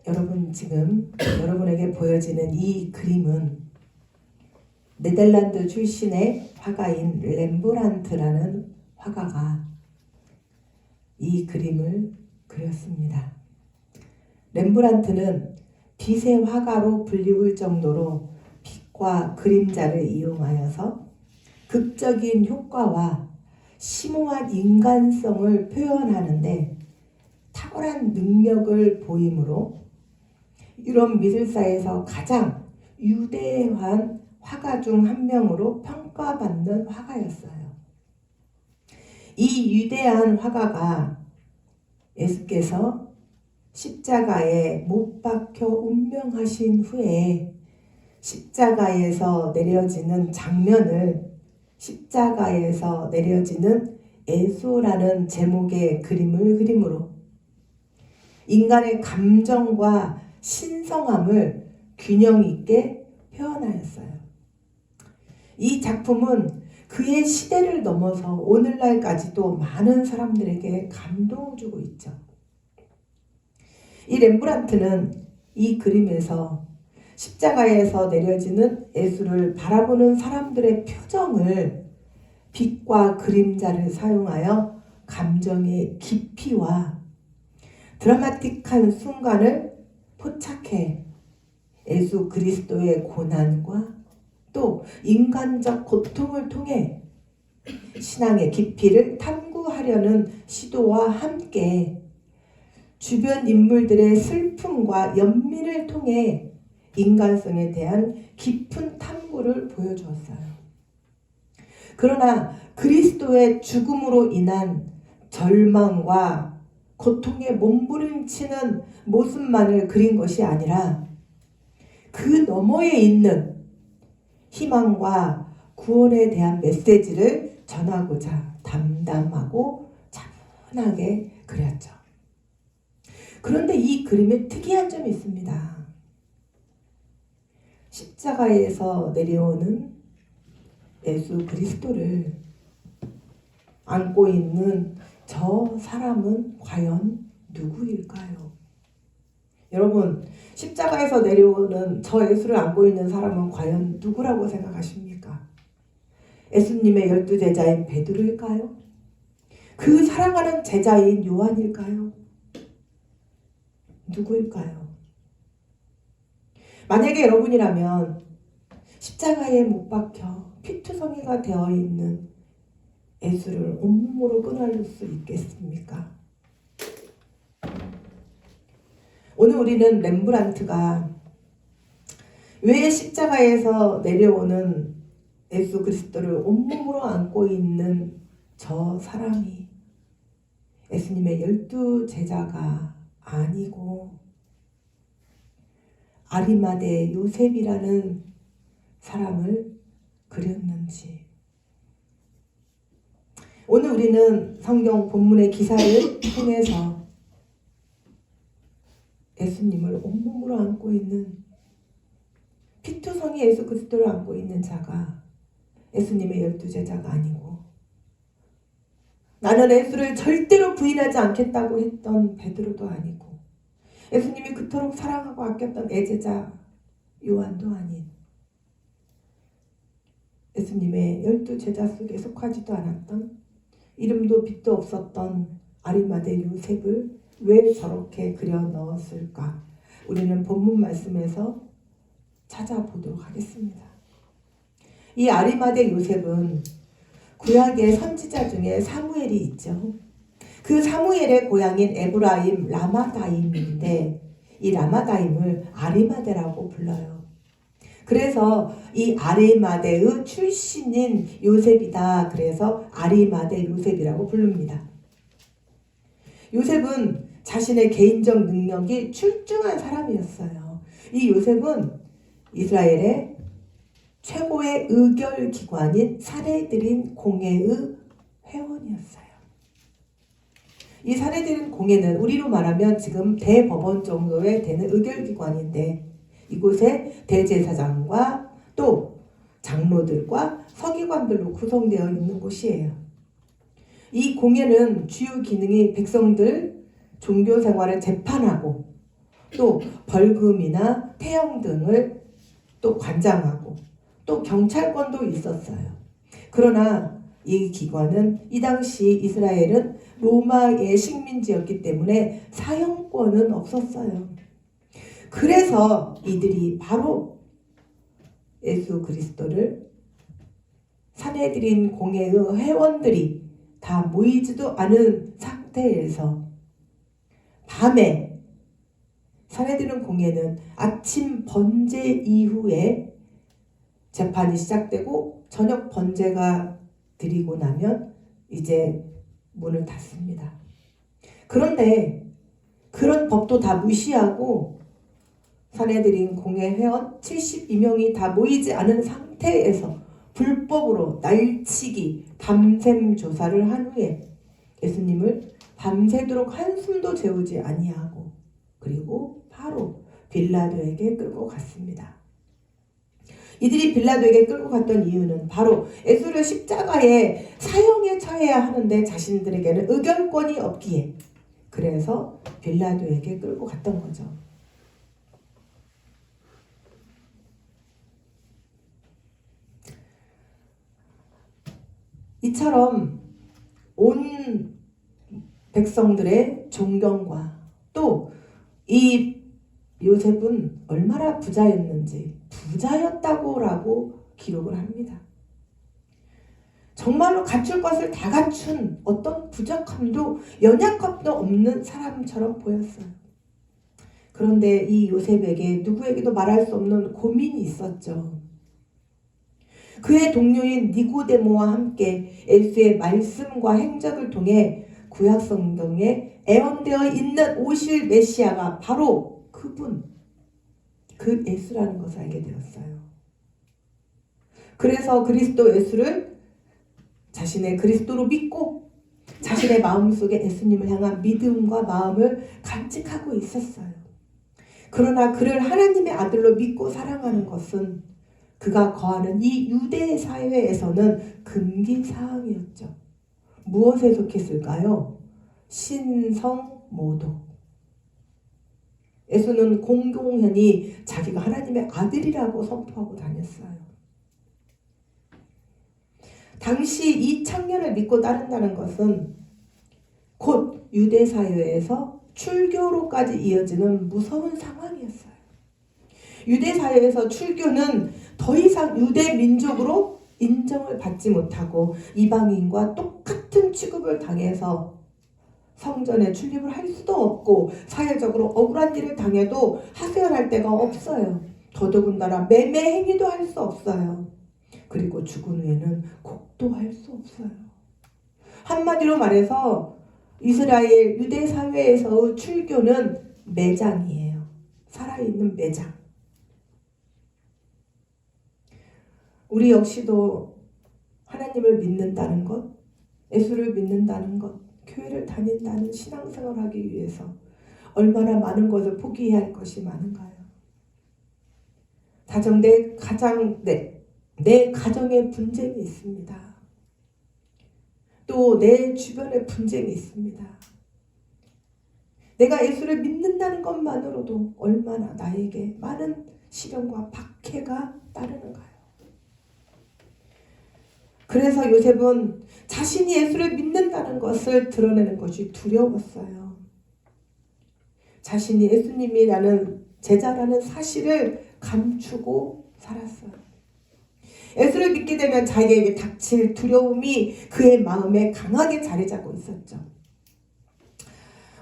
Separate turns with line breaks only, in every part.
여러분 지금 여러분에게 보여지는 이 그림은 네덜란드 출신의 화가인 렘브란트라는 화가가 이 그림을 그렸습니다. 렘브란트는 빛의 화가로 불리울 정도로 빛과 그림자를 이용하여서 극적인 효과와 심오한 인간성을 표현하는데 탁월한 능력을 보이므로 유럽 미술사에서 가장 유대한 화가 중 한 명으로 평가받는 화가였어요. 이 위대한 화가가 예수께서 십자가에 못 박혀 운명하신 후에 십자가에서 내려지는 장면을 십자가에서 내려지는 예수라는 제목의 그림을 그림으로 인간의 감정과 신성함을 균형 있게 표현하였어요. 이 작품은 그의 시대를 넘어서 오늘날까지도 많은 사람들에게 감동을 주고 있죠. 이 렘브란트는 이 그림에서 십자가에서 내려지는 예수를 바라보는 사람들의 표정을 빛과 그림자를 사용하여 감정의 깊이와 드라마틱한 순간을 포착해 예수 그리스도의 고난과 또 인간적 고통을 통해 신앙의 깊이를 탐구하려는 시도와 함께 주변 인물들의 슬픔과 연민을 통해 인간성에 대한 깊은 탐구를 보여주었어요. 그러나 그리스도의 죽음으로 인한 절망과 고통에 몸부림치는 모습만을 그린 것이 아니라 그 너머에 있는 희망과 구원에 대한 메시지를 전하고자 담담하고 차분하게 그렸죠. 그런데 이 그림에 특이한 점이 있습니다. 십자가에서 내려오는 예수 그리스도를 안고 있는 저 사람은 과연 누구일까요? 여러분, 십자가에서 내려오는 저 예수를 안고 있는 사람은 과연 누구라고 생각하십니까? 예수님의 12제자인 베드로일까요? 그 사랑하는 제자인 요한일까요? 누구일까요? 만약에 여러분이라면 십자가에 못 박혀 피투성이가 되어 있는 예수를 온몸으로 끈을 수 있겠습니까? 오늘 우리는 렘브란트가 왜 십자가에서 내려오는 예수 그리스도를 온몸으로 안고 있는 저 사람이 예수님의 12제자가 아니고 아리마대 요셉이라는 사람을 그렸는지, 오늘 우리는 성경 본문의 기사를 통해서 예수님을 온몸으로 안고 있는 피투성이 예수 그리스도를 안고 있는 자가 예수님의 12제자가 아니고 나는 예수를 절대로 부인하지 않겠다고 했던 베드로도 아니고 예수님이 그토록 사랑하고 아꼈던 애제자 요한도 아닌 예수님의 12제자 속에 속하지도 않았던 이름도 빛도 없었던 아리마대 요셉을 왜 저렇게 그려 넣었을까? 우리는 본문 말씀에서 찾아보도록 하겠습니다. 이 아리마대 요셉은 구약의 선지자 중에 사무엘이 있죠. 그 사무엘의 고향인 에브라임 라마다임인데 이 라마다임을 아리마대라고 불러요. 그래서 이 아리마대의 출신인 요셉이다. 그래서 아리마대 요셉이라고 부릅니다. 요셉은 자신의 개인적 능력이 출중한 사람이었어요. 이 요셉은 이스라엘의 최고의 의결기관인 사내들인 공회의 회원이었어요. 이 사내들인 공회는 우리로 말하면 지금 대법원 정도에 되는 의결기관인데 이곳에 대제사장과 또 장로들과 서기관들로 구성되어 있는 곳이에요. 이 공회는 주요 기능이 백성들 종교 생활을 재판하고 또 벌금이나 태형 등을 또 관장하고 또 경찰권도 있었어요. 그러나 이 기관은 이 당시 이스라엘은 로마의 식민지였기 때문에 사형권은 없었어요. 그래서 이들이 바로 예수 그리스도를 산헤드린 공회의 회원들이 다 모이지도 않은 상태에서 밤에 산헤드린 공회는 아침 번제 이후에 재판이 시작되고 저녁 번제가 드리고 나면 이제 문을 닫습니다. 그런데 그런 법도 다 무시하고 산헤드린 공회 회원 72명이 다 모이지 않은 상태에서 불법으로 날치기 밤샘 조사를 한 후에 예수님을 밤새도록 한숨도 재우지 아니하고 그리고 바로 빌라도에게 끌고 갔습니다. 이들이 빌라도에게 끌고 갔던 이유는 바로 예수를 십자가에 사형에 처해야 하는데 자신들에게는 의결권이 없기에 그래서 빌라도에게 끌고 갔던 거죠. 이처럼 온 백성들의 존경과 또 이 요셉은 얼마나 부자였는지 부자였다고라고 기록을 합니다. 정말로 갖출 것을 다 갖춘 어떤 부족함도 연약함도 없는 사람처럼 보였어요. 그런데 이 요셉에게 누구에게도 말할 수 없는 고민이 있었죠. 그의 동료인 니고데모와 함께 예수의 말씀과 행적을 통해 구약 성경에 애언되어 있는 오실 메시아가 바로 그분, 그 예수라는 것을 알게 되었어요. 그래서 그리스도 예수를 자신의 그리스도로 믿고 자신의 마음속에 예수님을 향한 믿음과 마음을 간직하고 있었어요. 그러나 그를 하나님의 아들로 믿고 사랑하는 것은 그가 거하는 이 유대 사회에서는 금기사항이었죠. 무엇에 속했을까요? 신성모독. 예수는 공공연히 자기가 하나님의 아들이라고 선포하고 다녔어요. 당시 이 청년을 믿고 따른다는 것은 곧 유대 사회에서 출교로까지 이어지는 무서운 상황이었어요. 유대 사회에서 출교는 더 이상 유대 민족으로 인정을 받지 못하고 이방인과 똑같은 취급을 당해서 성전에 출입을 할 수도 없고 사회적으로 억울한 일을 당해도 하소연할 데가 없어요. 더더군다나 매매 행위도 할 수 없어요. 그리고 죽은 후에는 곡도할 수 없어요. 한마디로 말해서 이스라엘 유대 사회에서의 출교는 매장이에요. 살아있는 매장. 우리 역시도 하나님을 믿는다는 것, 예수를 믿는다는 것, 교회를 다닌다는 신앙생활을 하기 위해서 얼마나 많은 것을 포기해야 할 것이 많은가요? 내 가정에 분쟁이 있습니다. 또 내 주변에 분쟁이 있습니다. 내가 예수를 믿는다는 것만으로도 얼마나 나에게 많은 시련과 박해가 따르는가요? 그래서 요셉은 자신이 예수를 믿는다는 것을 드러내는 것이 두려웠어요. 자신이 예수님이라는 제자라는 사실을 감추고 살았어요. 예수를 믿게 되면 자기에게 닥칠 두려움이 그의 마음에 강하게 자리 잡고 있었죠.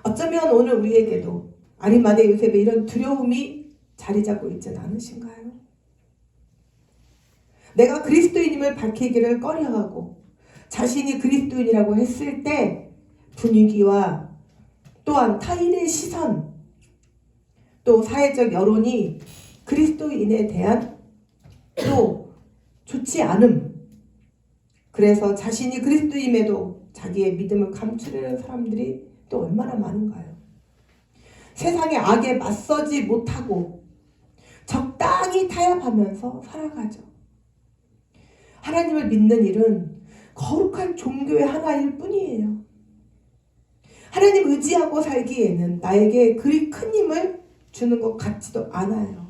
어쩌면 오늘 우리에게도 아리마대 요셉의 이런 두려움이 자리 잡고 있지는 않으신가요? 내가 그리스도인임을 밝히기를 꺼려하고 자신이 그리스도인이라고 했을 때 분위기와 또한 타인의 시선 또 사회적 여론이 그리스도인에 대한 또 좋지 않음, 그래서 자신이 그리스도임에도 자기의 믿음을 감추려는 사람들이 또 얼마나 많은가요? 세상의 악에 맞서지 못하고 적당히 타협하면서 살아가죠. 하나님을 믿는 일은 거룩한 종교의 하나일 뿐이에요. 하나님 의지하고 살기에는 나에게 그리 큰 힘을 주는 것 같지도 않아요.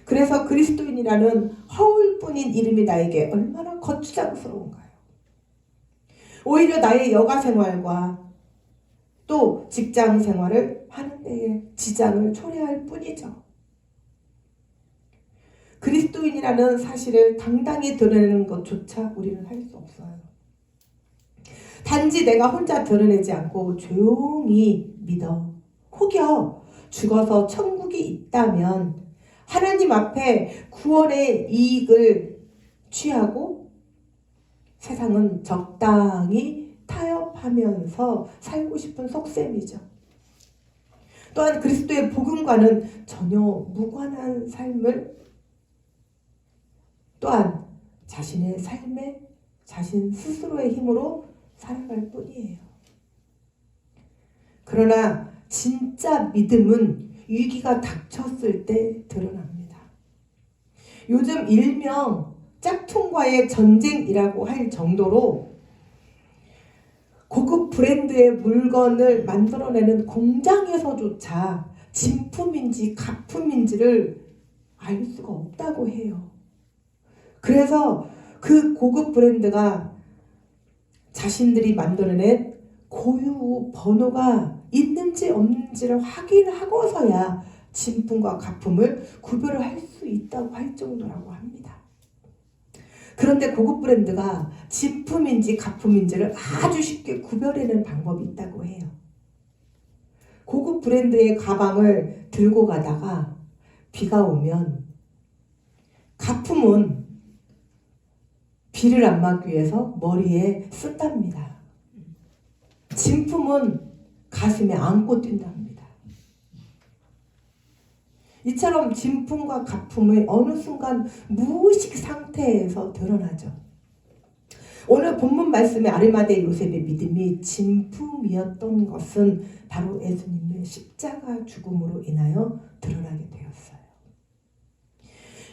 그래서 그리스도인이라는 허울뿐인 이름이 나에게 얼마나 거추장스러운가요? 오히려 나의 여가 생활과 또 직장 생활을 하는 데에 지장을 초래할 뿐이죠. 그리스도인이라는 사실을 당당히 드러내는 것조차 우리는 할 수 없어요. 단지 내가 혼자 드러내지 않고 조용히 믿어 혹여 죽어서 천국이 있다면 하나님 앞에 구원의 이익을 취하고 세상은 적당히 타협하면서 살고 싶은 속셈이죠. 또한 그리스도의 복음과는 전혀 무관한 삶을 또한 자신의 삶에 자신 스스로의 힘으로 살아갈 뿐이에요. 그러나 진짜 믿음은 위기가 닥쳤을 때 드러납니다. 요즘 일명 짝퉁과의 전쟁이라고 할 정도로 고급 브랜드의 물건을 만들어내는 공장에서조차 진품인지 가품인지를 알 수가 없다고 해요. 그래서 그 고급 브랜드가 자신들이 만들어낸 고유 번호가 있는지 없는지를 확인하고서야 진품과 가품을 구별을 할 수 있다고 할 정도라고 합니다. 그런데 고급 브랜드가 진품인지 가품인지를 아주 쉽게 구별해내는 방법이 있다고 해요. 고급 브랜드의 가방을 들고 가다가 비가 오면 가품은 비를 안 막기 위해서 머리에 쓴답니다. 진품은 가슴에 안고 뛴답니다. 이처럼 진품과 가품의 어느 순간 무의식 상태에서 드러나죠. 오늘 본문 말씀의 아리마대 요셉의 믿음이 진품이었던 것은 바로 예수님의 십자가 죽음으로 인하여 드러나게 되었어요.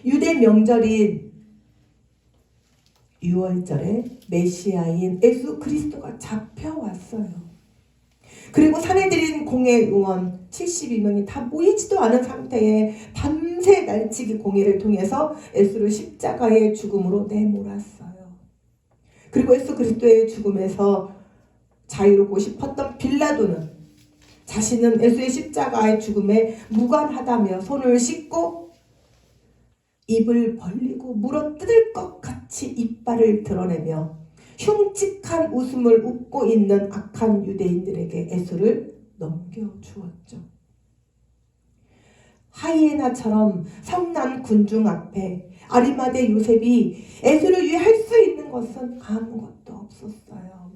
유대 명절인 6월절에 메시아인 예수 그리스도가 잡혀왔어요. 그리고 사내들인 공회 의원 72명이 다 모이지도 않은 상태에 밤새 날치기 공회를 통해서 예수를 십자가의 죽음으로 내몰았어요. 그리고 예수 그리스도의 죽음에서 자유롭고 싶었던 빌라도는 자신은 예수의 십자가의 죽음에 무관하다며 손을 씻고 입을 벌리고 물어뜯을 것 같이 이빨을 드러내며 흉측한 웃음을 웃고 있는 악한 유대인들에게 예수를 넘겨주었죠. 하이에나처럼 성난 군중 앞에 아리마대 요셉이 예수를 위해 할 수 있는 것은 아무것도 없었어요.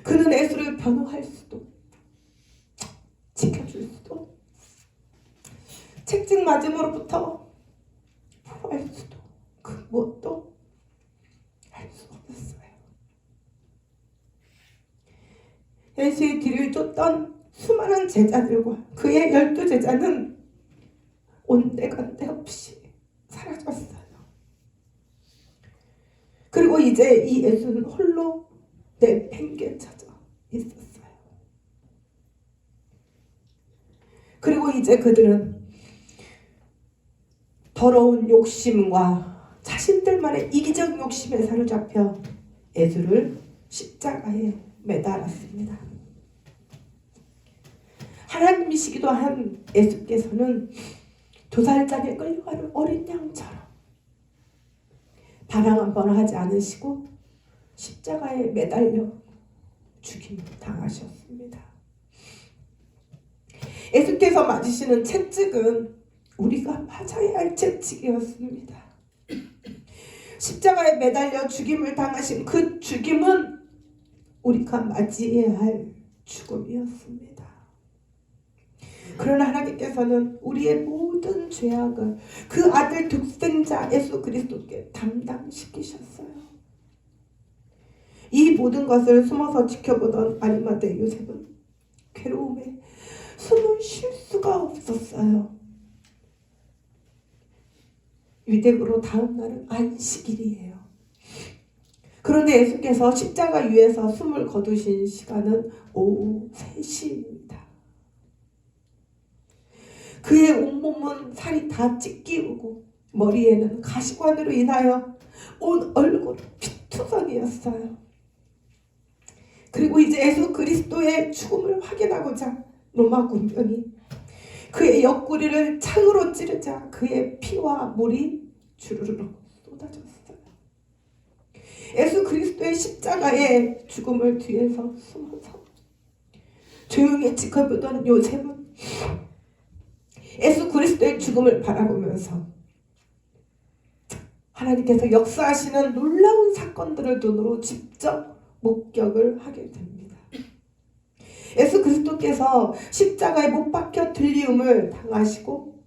그는 예수를 변호할 수도 지켜줄 수도 책찍 맞음으로부터 구할 수도 그 무엇도 할 수 없었어요. 예수의 뒤를 쫓던 수많은 제자들과 그의 12제자는 온데간데 없이 사라졌어요. 그리고 이제 이 예수는 홀로 내팽개쳐져 있었어요. 그리고 이제 그들은 더러운 욕심과 자신들만의 이기적 욕심에 사로잡혀 예수를 십자가에 매달았습니다. 하나님이시기도 한 예수께서는 도살장에 끌려가는 어린 양처럼 반항 한 번 하지 않으시고 십자가에 매달려 죽임을 당하셨습니다. 예수께서 맞으시는 채찍은 우리가 맞아야 할 채찍이었습니다. 십자가에 매달려 죽임을 당하신 그 죽임은 우리가 맞이해야 할 죽음이었습니다. 그러나 하나님께서는 우리의 모든 죄악을 그 아들 독생자 예수 그리스도께 담당시키셨어요. 이 모든 것을 숨어서 지켜보던 아리마대 요셉은 괴로움에 숨을 쉴 수가 없었어요. 유대교로 다음 날은 안식일이에요. 그런데 예수께서 십자가 위에서 숨을 거두신 시간은 오후 3시입니다. 그의 온몸은 살이 다 찢기우고 머리에는 가시관으로 인하여 온 얼굴은 피투성이었어요. 그리고 이제 예수 그리스도의 죽음을 확인하고자 로마 군병이 그의 옆구리를 창으로 찌르자 그의 피와 물이 주르륵 쏟아졌어요. 예수 그리스도의 십자가의 죽음을 뒤에서 숨어서 조용히 지켜보던 요셉은 예수 그리스도의 죽음을 바라보면서 하나님께서 역사하시는 놀라운 사건들을 눈으로 직접 목격을 하게 됩니다. 예수 그리스도께서 십자가에 못 박혀 들리움을 당하시고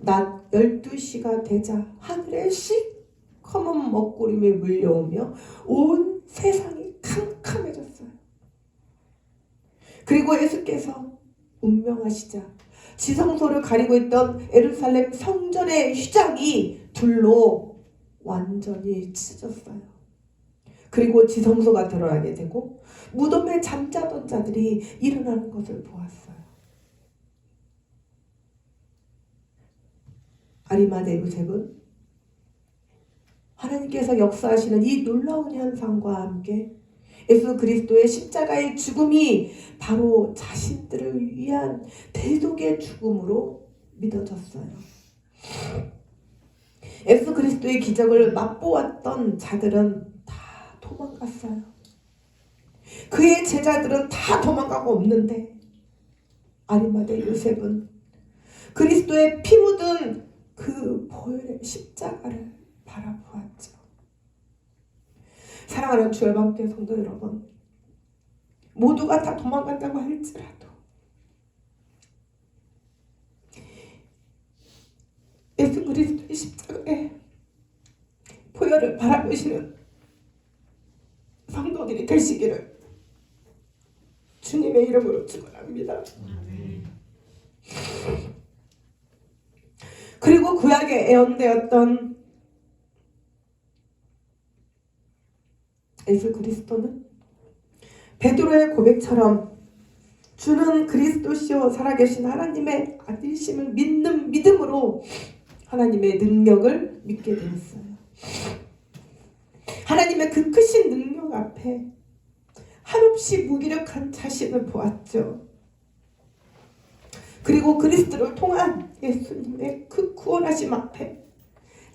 낮 12시가 되자 하늘에 시커먼 먹구름이 물려오며 온 세상이 캄캄해졌어요. 그리고 예수께서 운명하시자 지성소를 가리고 있던 예루살렘 성전의 휘장이 불로 완전히 찢어졌어요. 그리고 지성소가 드러나게 되고 무덤에 잠자던 자들이 일어나는 것을 보았어요. 아리마대 요셉은 하나님께서 역사하시는 이 놀라운 현상과 함께 예수 그리스도의 십자가의 죽음이 바로 자신들을 위한 대속의 죽음으로 믿어졌어요. 예수 그리스도의 기적을 맛보았던 자들은 다 도망갔어요. 그의 제자들은 다 도망가고 없는데 아리마대 요셉은 그리스도의 피 묻은 그 보혈의 십자가를 바라보았죠. 사랑하는 주 열방교회 성도 여러분, 모두가 다 도망간다고 할지라도 예수 그리스도의 십자가의 보혈을 바라보시는 성도들이 되시기를 주님의 이름으로 축원합니다. 그리고 구약에 예언되었던 예수 그리스도는 베드로의 고백처럼 주는 그리스도시요 살아계신 하나님의 아들이심을 믿는 믿음으로 하나님의 능력을 믿게 되었어요. 하나님의 그 크신 능력 앞에 한없이 무기력한 자신을 보았죠. 그리고 그리스도를 통한 예수님의 그 구원하심 앞에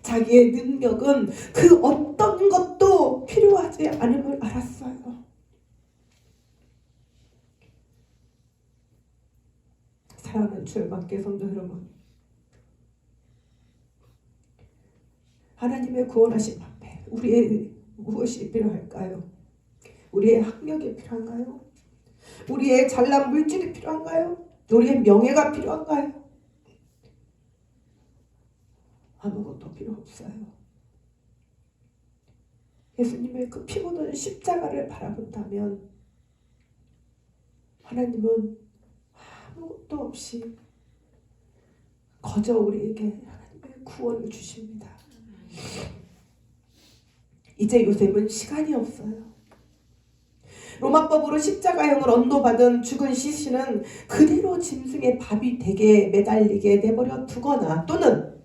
자기의 능력은 그 어떤 것도 필요하지 않음을 알았어요. 사랑하는 주 열방교회 성도 여러분, 하나님의 구원하심 앞에 우리의 무엇이 필요할까요? 우리의 학력이 필요한가요? 우리의 잘난 물질이 필요한가요? 우리의 명예가 필요한가요? 아무것도 필요 없어요. 예수님의 그 피 묻은 십자가를 바라본다면 하나님은 아무것도 없이 거저 우리에게 하나님의 구원을 주십니다. 이제 요셉은 시간이 없어요. 로마법으로 십자가형을 언도받은 죽은 시신은 그대로 짐승의 밥이 되게 매달리게 내버려 두거나 또는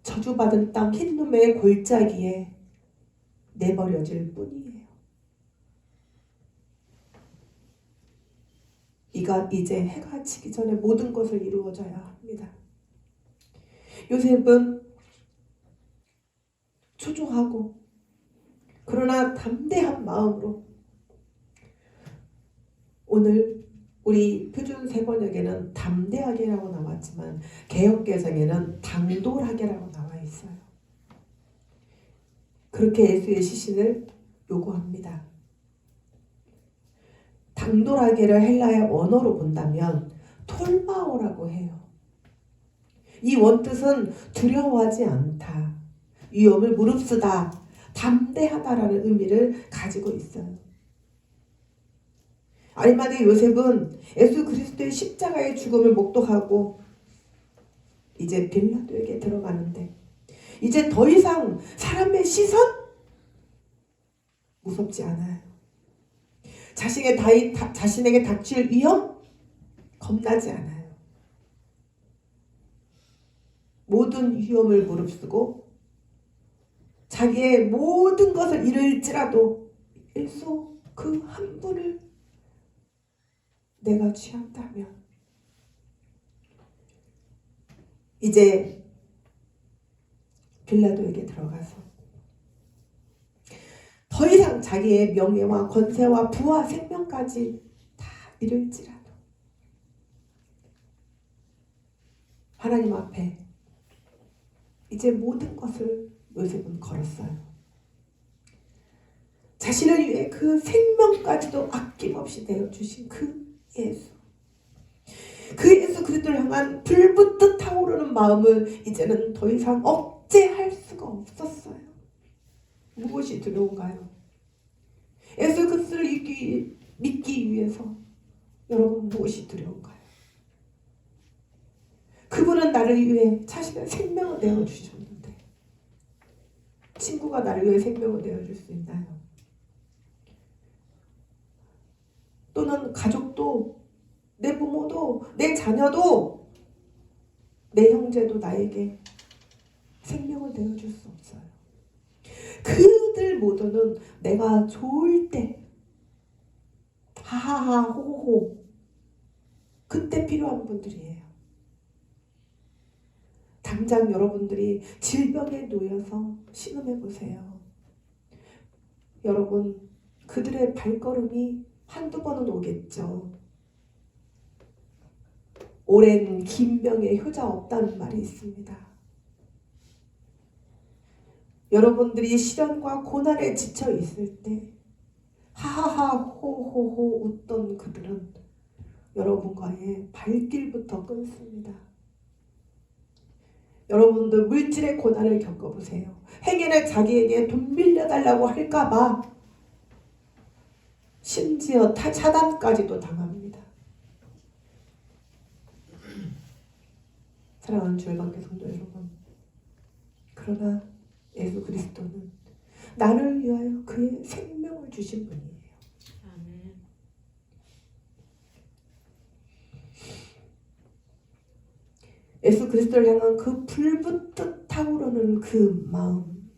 저주받은 땅 흰놈의 골짜기에 내버려질 뿐이에요. 이제 해가 지기 전에 모든 것을 이루어져야 합니다. 요셉은 초조하고 그러나 담대한 마음으로 오늘 우리 표준 세번역에는 담대하게라고 나왔지만 개역개정에는 당돌하게라고 나와 있어요. 그렇게 예수의 시신을 요구합니다. 당돌하게를 헬라의 원어로 본다면 톨마오라고 해요. 이 원뜻은 두려워하지 않다, 위험을 무릅쓰다, 담대하다라는 의미를 가지고 있어요. 아리마대 요셉은 예수 그리스도의 십자가의 죽음을 목도하고 이제 빌라도에게 들어가는데 이제 더 이상 사람의 시선 무섭지 않아요. 자신에게 닥칠 위험 겁나지 않아요. 모든 위험을 무릅쓰고 자기의 모든 것을 잃을지라도 예수 그 한 분을 내가 취한다면 이제 빌라도에게 들어가서 더 이상 자기의 명예와 권세와 부와 생명까지 다 잃을지라도 하나님 앞에 이제 모든 것을 요셉은 걸었어요. 자신을 위해 그 생명까지도 아낌없이 내어주신 그 예수, 그 예수 그리스도를 향한 불붙듯 타오르는 마음을 이제는 더 이상 억제할 수가 없었어요. 무엇이 두려운가요? 예수 그리스도를 믿기 위해서 여러분 무엇이 두려운가요? 그분은 나를 위해 자신의 생명을 내어주셨는데 친구가 나를 위해 생명을 내어줄 수 있나요? 또는 가족도, 내 부모도, 내 자녀도, 내 형제도 나에게 생명을 내어줄 수 없어요. 그들 모두는 내가 좋을 때 하하하 호호호 그때 필요한 분들이에요. 당장 여러분들이 질병에 놓여서 신음해 보세요. 여러분 그들의 발걸음이 한두 번은 오겠죠. 오랜 긴 병에 효자 없다는 말이 있습니다. 여러분들이 시련과 고난에 지쳐 있을 때 하하하 호호호 웃던 그들은 여러분과의 발길부터 끊습니다. 여러분들 물질의 고난을 겪어보세요. 행여나 자기에게 돈 빌려달라고 할까봐 심지어 차단까지도 당합니다. 사랑하는 주일방교 성도 여러분, 그러나 예수 그리스도는 나를 위하여 그의 생명을 주신 분이에요. 아멘. 예수 그리스도를 향한 그 불붙듯 타오르는 그 마음,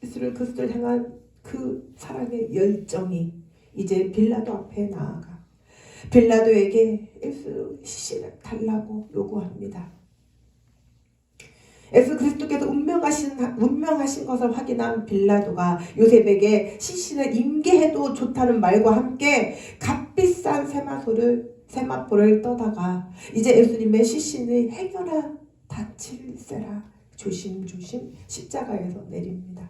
예수 그리스도를 향한 그 사랑의 열정이 이제 빌라도 앞에 나아가 빌라도에게 예수 시신을 달라고 요구합니다. 예수 그리스도께서 운명하신 것을 확인한 빌라도가 요셉에게 시신을 임계해도 좋다는 말과 함께 값비싼 세마포를 떠다가 이제 예수님의 시신을 행여나 다칠세라 조심조심 십자가에서 내립니다.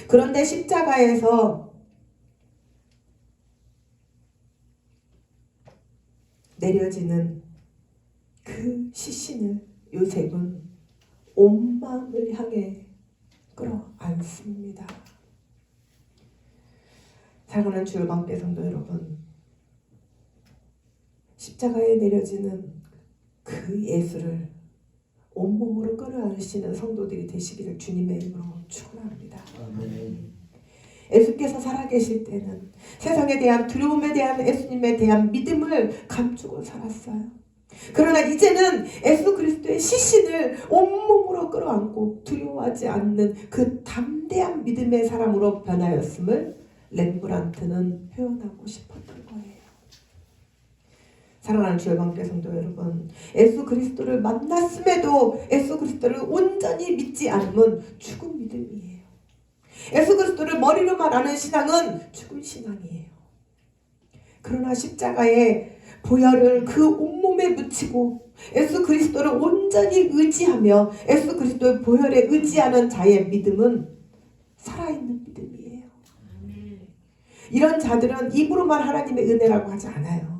그런데 십자가에서 내려지는 그 시신을 요셉은 온 마음을 향해 끌어안습니다. 사랑하는 주일방교 성도 여러분, 십자가에 내려지는 그 예수를 온몸으로 끌어안으시는 성도들이 되시기를 주님의 이름으로 축원합니다. 아멘. 예수께서 살아계실 때는 세상에 대한 두려움에 대한 예수님에 대한 믿음을 감추고 살았어요. 그러나 이제는 예수 그리스도의 시신을 온몸으로 끌어안고 두려워하지 않는 그 담대한 믿음의 사람으로 변하였음을 렘브란트는 표현하고 싶었던 거예요. 사랑하는 주일방교 성도 여러분, 예수 그리스도를 만났음에도 예수 그리스도를 온전히 믿지 않으면 죽은 믿음이에요. 예수 그리스도를 머리로만 아는 신앙은 죽은 신앙이에요. 그러나 십자가의 보혈을 그 온몸에 묻히고 예수 그리스도를 온전히 의지하며 예수 그리스도의 보혈에 의지하는 자의 믿음은 살아있는 믿음이에요. 이런 자들은 입으로만 하나님의 은혜라고 하지 않아요.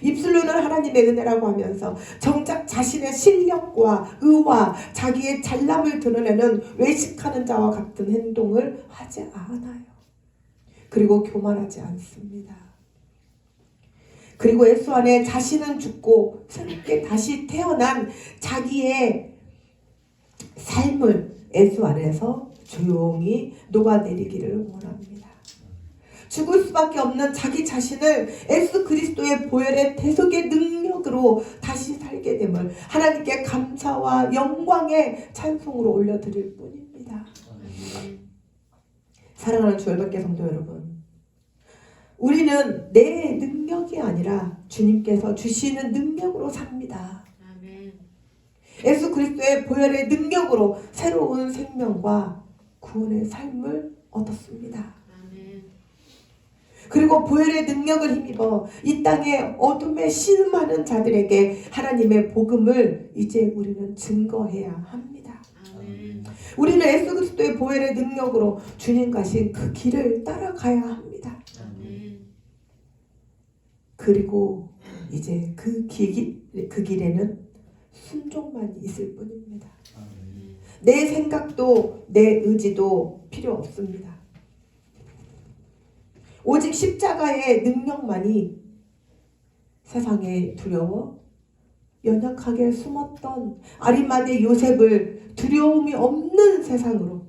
입술로는 하나님의 은혜라고 하면서 정작 자신의 실력과 의와 자기의 잘남을 드러내는 외식하는 자와 같은 행동을 하지 않아요. 그리고 교만하지 않습니다. 그리고 예수 안에 자신은 죽고 새롭게 다시 태어난 자기의 삶을 예수 안에서 조용히 녹아내리기를 원합니다. 죽을 수밖에 없는 자기 자신을 예수 그리스도의 보혈의 대속의 능력으로 다시 살게 됨을 하나님께 감사와 영광의 찬송으로 올려드릴 뿐입니다. 사랑하는 주 열받게 성도 여러분, 우리는 내 능력이 아니라 주님께서 주시는 능력으로 삽니다. 예수 그리스도의 보혈의 능력으로 새로운 생명과 구원의 삶을 얻었습니다. 그리고 보혈의 능력을 힘입어 이 땅에 어둠에 신음하는 자들에게 하나님의 복음을 이제 우리는 증거해야 합니다. 우리는 예수 그리스도의 보혈의 능력으로 주님 가신 그 길을 따라가야 합니다. 그리고 이제 그 길에는 순종만 있을 뿐입니다. 내 생각도 내 의지도 필요 없습니다. 오직 십자가의 능력만이 세상에 두려워 연약하게 숨었던 아리마대 요셉을 두려움이 없는 세상으로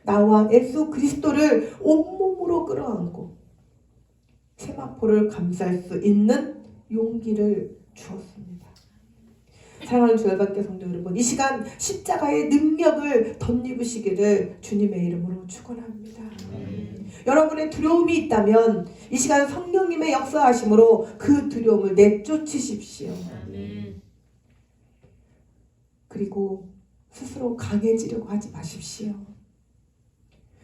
나와 예수 그리스도를 온몸으로 끌어안고 세마포를 감쌀 수 있는 용기를 주었습니다. 사랑하는 주 열받게 성도 여러분, 이 시간 십자가의 능력을 덧입으시기를 주님의 이름으로 축원합니다. 여러분의 두려움이 있다면 이 시간 성령님의 역사하심으로 그 두려움을 내쫓으십시오. 그리고 스스로 강해지려고 하지 마십시오.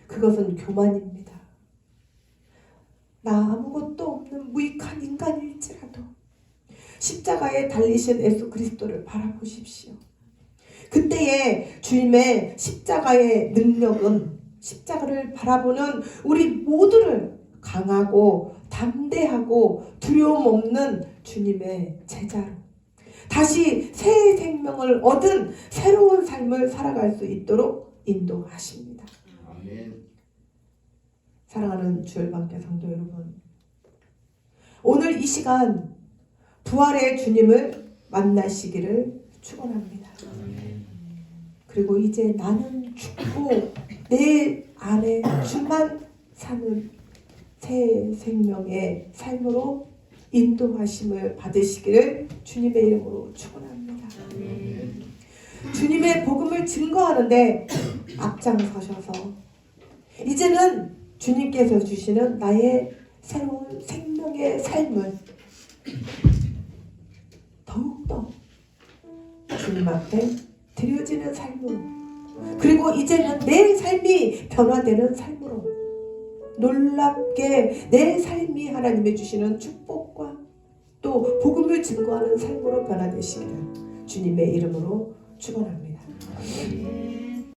그것은 교만입니다. 나 아무것도 없는 무익한 인간일지라도 십자가에 달리신 예수 그리스도를 바라보십시오. 그때의 주님의 십자가의 능력은 십자가를 바라보는 우리 모두를 강하고 담대하고 두려움 없는 주님의 제자로 다시 새 생명을 얻은 새로운 삶을 살아갈 수 있도록 인도하십니다. 아멘. 사랑하는 주 열받게 성도 여러분, 오늘 이 시간 부활의 주님을 만나시기를 축원합니다. 그리고 이제 나는 죽고 내 안에 주만 사는 새 생명의 삶으로 인도하심을 받으시기를 주님의 이름으로 축원합니다. 주님의 복음을 증거하는데 앞장서셔서 이제는 주님께서 주시는 나의 새로운 생명의 삶을 더욱더 주님 앞에 드려지는 삶으로, 그리고 이제는 내 삶이 변화되는 삶으로, 놀랍게 내 삶이 하나님이 주시는 축복과 또 복음을 증거하는 삶으로 변화되시기를 주님의 이름으로 축원합니다.